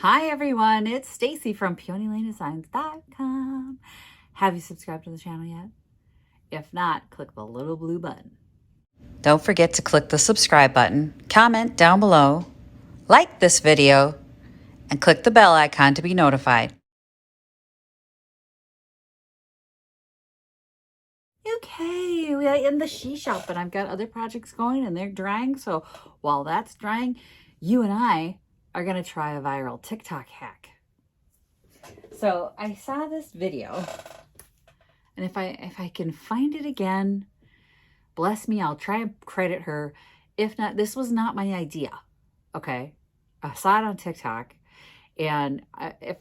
Hi everyone, it's Stacy from PeonyLaneDesigns.com. Have you subscribed to the channel yet? If not, click the little blue button. Don't forget to click the subscribe button, comment down below, like this video, and click the bell icon to be notified. Okay, we are in the she shop and I've got other projects going and they're drying. So while that's drying, you and I are going to try a viral TikTok hack. So I saw this video, and if I can find it again, bless me, I'll try and credit her. If not, this was not my idea. Okay. I saw it on TikTok, and if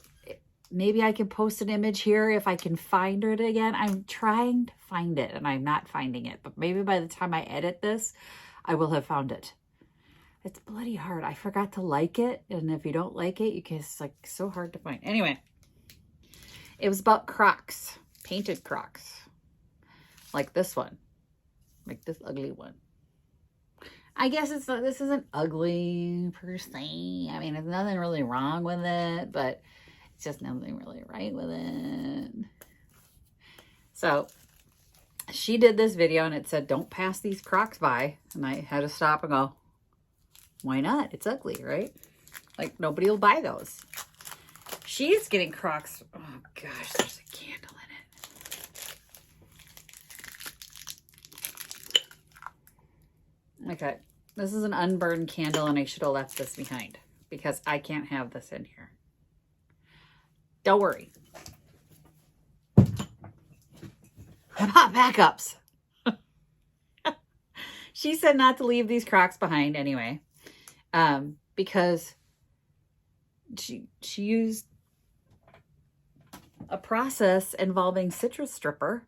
maybe I can post an image here if I can find it again. I'm trying to find it and I'm not finding it, but maybe by the time I edit this, I will have found it. It's bloody hard. I forgot to like it, and if you don't like it, it's like so hard to find. Anyway, it was about Crocs, painted Crocs, like this one, like this ugly one. I guess this isn't ugly per se. I mean, there's nothing really wrong with it, but it's just nothing really right with it. So she did this video and it said, don't pass these Crocs by. And I had to stop and go, why not? It's ugly, right? Like nobody will buy those. She's getting Crocs. Oh gosh, there's a candle in it. Okay, this is an unburned candle and I should have left this behind because I can't have this in here. Don't worry. I bought backups. She said not to leave these Crocs behind anyway, because she used a process involving citrus stripper,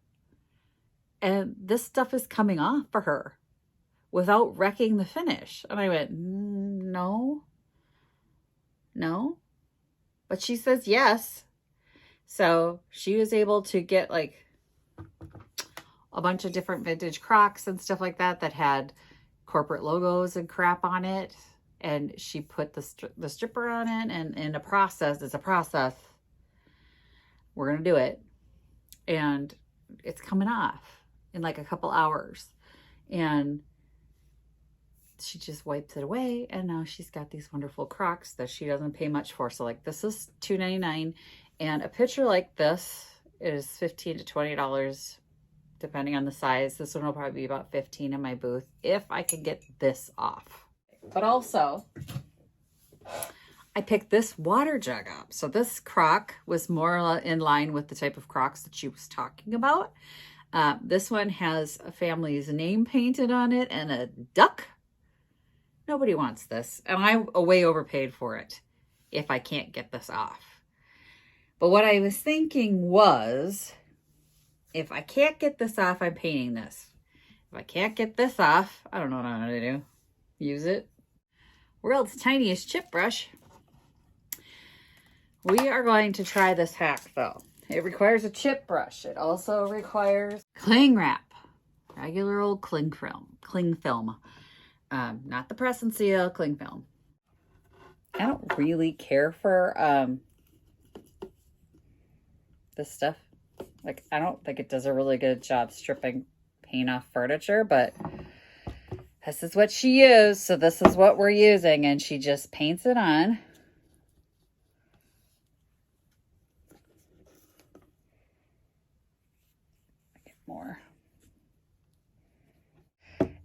and this stuff is coming off for her without wrecking the finish. And I went, no. But she says yes. So she was able to get like a bunch of different vintage Crocs and stuff like that that had corporate logos and crap on it. And she put the stripper on it, and in a process, it's a process. We're going to do it. And it's coming off in like a couple hours. And she just wiped it away, and now she's got these wonderful Crocs that she doesn't pay much for. So like this is $2.99, and a picture like this is $15 to $20 depending on the size. This one will probably be about $15 in my booth if I can get this off. But also, I picked this water jug up. So this Croc was more in line with the type of Crocs that she was talking about. This one has a family's name painted on it and a duck. Nobody wants this, and I way overpaid for it if I can't get this off. But what I was thinking was, if I can't get this off, I'm painting this. If I can't get this off, I don't know what I'm going to do. Use it. World's tiniest chip brush. We are going to try this hack, though. It requires a chip brush. It also requires cling wrap. Regular old cling film. Not the press and seal, cling film. I don't really care for this stuff. Like, I don't think it does a really good job stripping paint off furniture, but this is what she used, so this is what we're using, and she just paints it on. Get more.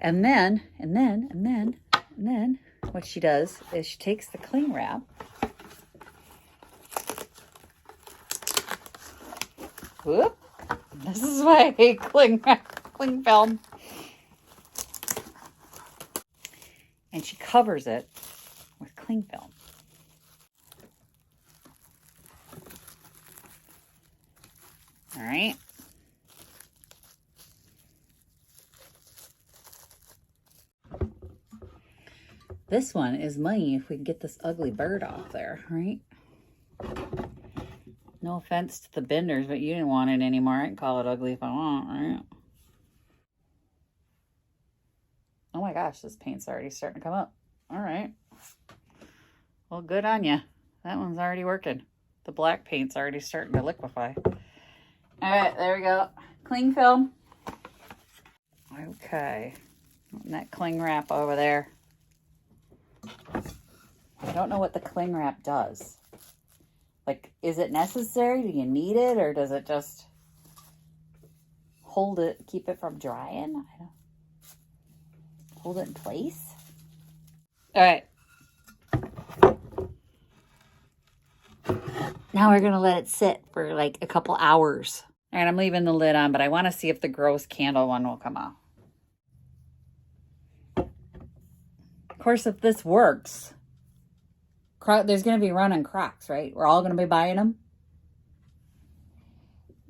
And then, what she does is she takes the cling wrap, whoop, this is why I hate cling film, and she covers it with cling film. All right. This one is money if we can get this ugly bird off there, right? No offense to the benders, but you didn't want it anymore. I can call it ugly if I want, right? Oh my gosh, this paint's already starting to come up. All right. Well, good on you. that one's already working. The black paint's already starting to liquefy. All right, there we go. Cling film. Okay, and that cling wrap over there. I don't know what the cling wrap does. Like, is it necessary? Do you need it? Or does it just hold it, keep it from drying? I don't hold it in place. All right. Now we're gonna let it sit for like a couple hours. All right, I'm leaving the lid on, but I want to see if the gross candle one will come off. Of course, if this works, there's gonna be running Crocs, right? We're all gonna be buying them.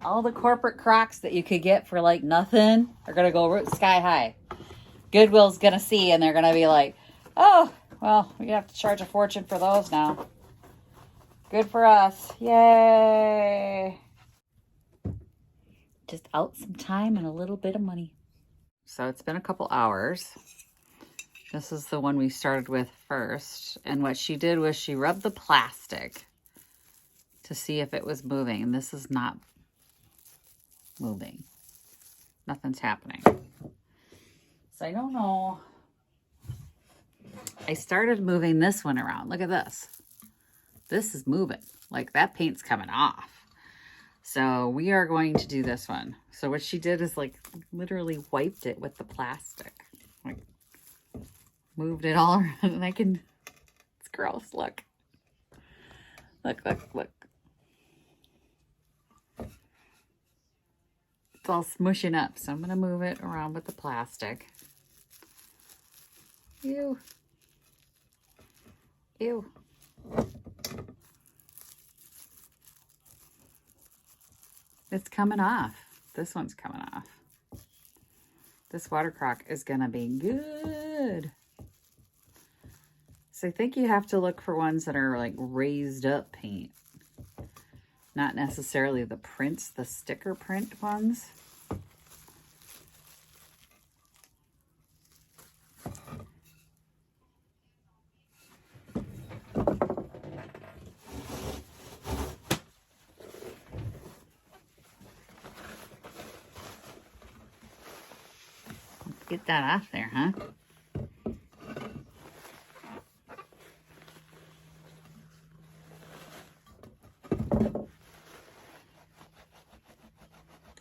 All the corporate Crocs that you could get for like nothing are gonna go sky high. Goodwill's gonna see, and they're gonna be like, oh, well, we have to charge a fortune for those now. Good for us. Yay. Just out some time and a little bit of money. So it's been a couple hours. This is the one we started with first. And what she did was she rubbed the plastic to see if it was moving. And this is not moving. Nothing's happening. So I don't know. I started moving this one around. Look at this. This is moving. Like, that paint's coming off. So we are going to do this one. So what she did is like literally wiped it with the plastic. Like, moved it all around, and I can, it's gross, look. Look. It's all smushing up, so I'm gonna move it around with the plastic. Ew. Ew. It's coming off. This one's coming off. This water crock is gonna be good. So I think you have to look for ones that are like raised up paint. Not necessarily the prints, the sticker print ones. Get that off there, huh?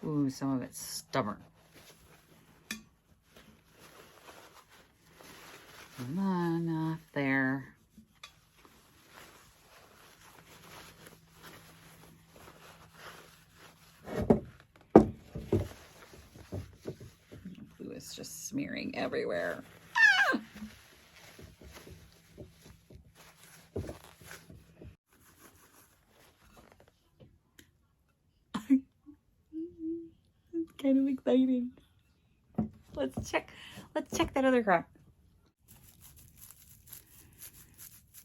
Ooh, some of it's stubborn. Come on, off there. Ooh, it's just smearing everywhere. Ah! It's kind of exciting. Let's check that other crock.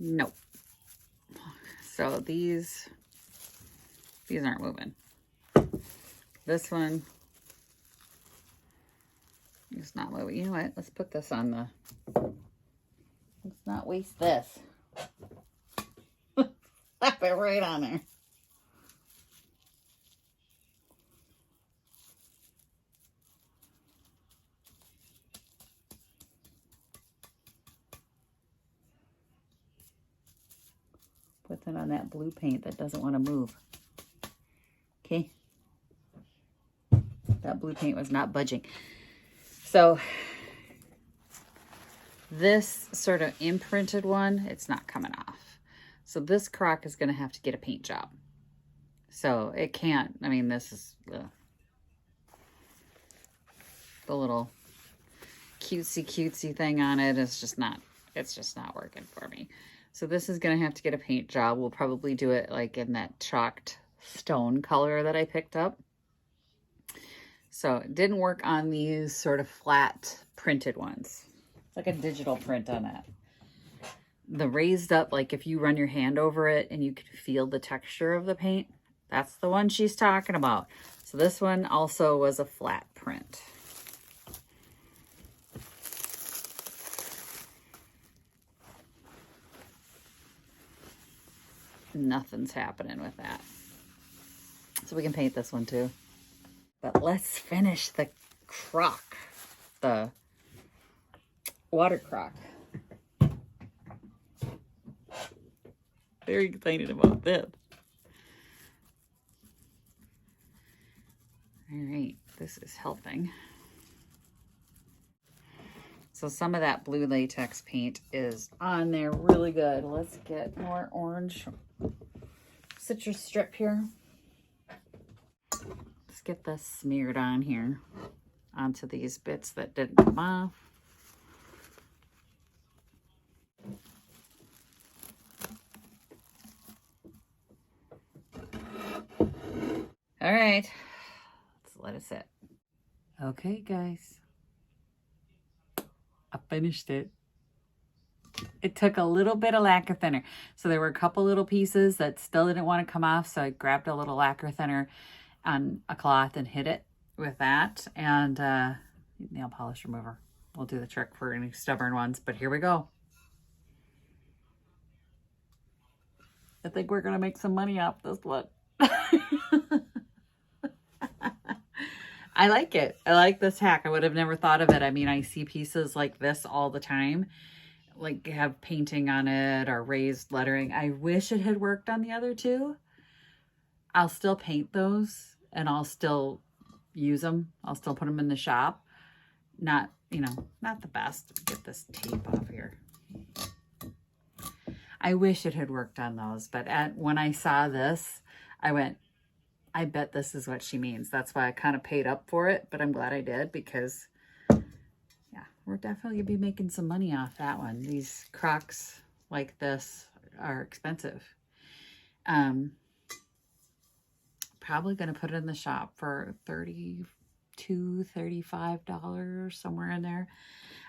Nope. So these aren't moving. This one is not moving. You know what? Let's put this on the, let's not waste this. Slap it right on there. Put that on that blue paint that doesn't want to move. Okay. That blue paint was not budging. So this sort of imprinted one, it's not coming off. So this crock is going to have to get a paint job. So it can't, I mean, this is the little cutesy thing on it is just not, it's just not working for me. So this is going to have to get a paint job. We'll probably do it like in that chalked stone color that I picked up. So it didn't work on these sort of flat printed ones. It's like a digital print on that. The raised up, like if you run your hand over it and you can feel the texture of the paint, that's the one she's talking about. So this one also was a flat print. Nothing's happening with that. So we can paint this one too. But let's finish the crock, the water crock. Very excited about this. All right, this is helping. So some of that blue latex paint is on there really good. Let's get more orange citrus strip here. Let's get this smeared on here onto these bits that didn't come off. All right, let's let it sit. Okay, guys, I finished it. It took a little bit of lacquer thinner. So there were a couple little pieces that still didn't want to come off. So I grabbed a little lacquer thinner on a cloth and hit it with that. And nail polish remover will do the trick for any stubborn ones. But here we go. I think we're going to make some money off this one. I like it. I like this hack. I would have never thought of it. I mean, I see pieces like this all the time, like have painting on it or raised lettering. I wish it had worked on the other two. I'll still paint those and I'll still use them. I'll still put them in the shop. Not, you know, not the best. Get this tape off here. I wish it had worked on those, but when I saw this, I went, I bet this is what she means. That's why I kind of paid up for it, but I'm glad I did because, yeah, we're definitely going to be making some money off that one. These Crocs like this are expensive. Probably going to put it in the shop for $32, $35, somewhere in there.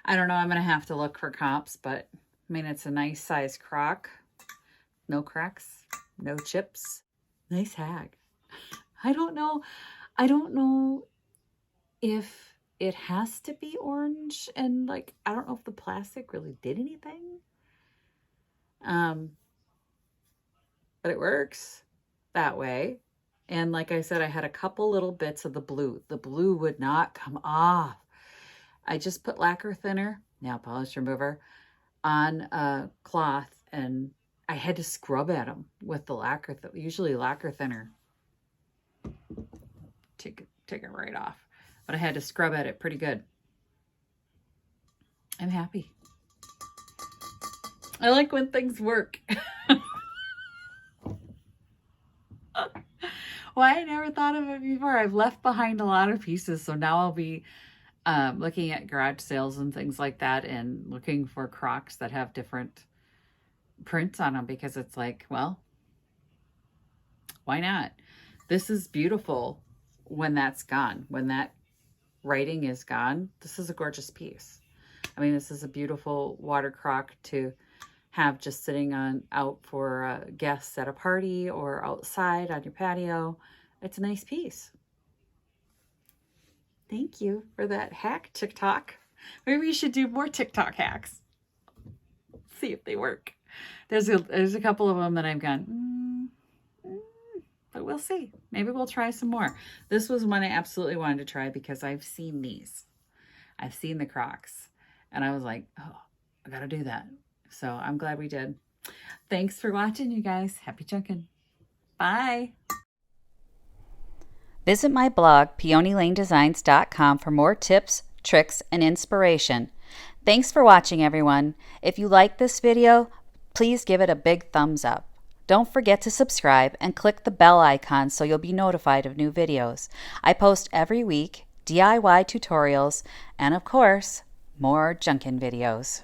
I don't know. I'm going to have to look for comps, but I mean, it's a nice size Croc. No cracks, no chips. Nice hack. I don't know if it has to be orange and like, I don't know if the plastic really did anything. But it works that way. And like I said, I had a couple little bits of the blue. The blue would not come off. I just put lacquer thinner, nail polish remover, on a cloth and I had to scrub at them with the lacquer, usually lacquer thinner. Take it right off. But I had to scrub at it pretty good. I'm happy. I like when things work. Why I never thought of it before. I've left behind a lot of pieces, so now I'll be looking at garage sales and things like that and looking for Crocs that have different prints on them because it's like, well, why not? This is beautiful when that's gone. When that writing is gone, this is a gorgeous piece. I mean, this is a beautiful water crock to have just sitting out for guests at a party or outside on your patio. It's a nice piece. Thank you for that hack, TikTok. Maybe we should do more TikTok hacks. See if they work. There's a couple of them that I've gone, but we'll see. Maybe we'll try some more. This was one I absolutely wanted to try because I've seen these. I've seen the Crocs. And I was like, oh, I got to do that. So I'm glad we did. Thanks for watching, you guys. Happy junkin'. Bye. Visit my blog, peonylanedesigns.com, for more tips, tricks, and inspiration. Thanks for watching, everyone. If you like this video, please give it a big thumbs up. Don't forget to subscribe and click the bell icon so you'll be notified of new videos. I post every week, DIY tutorials, and of course, more junkin' videos.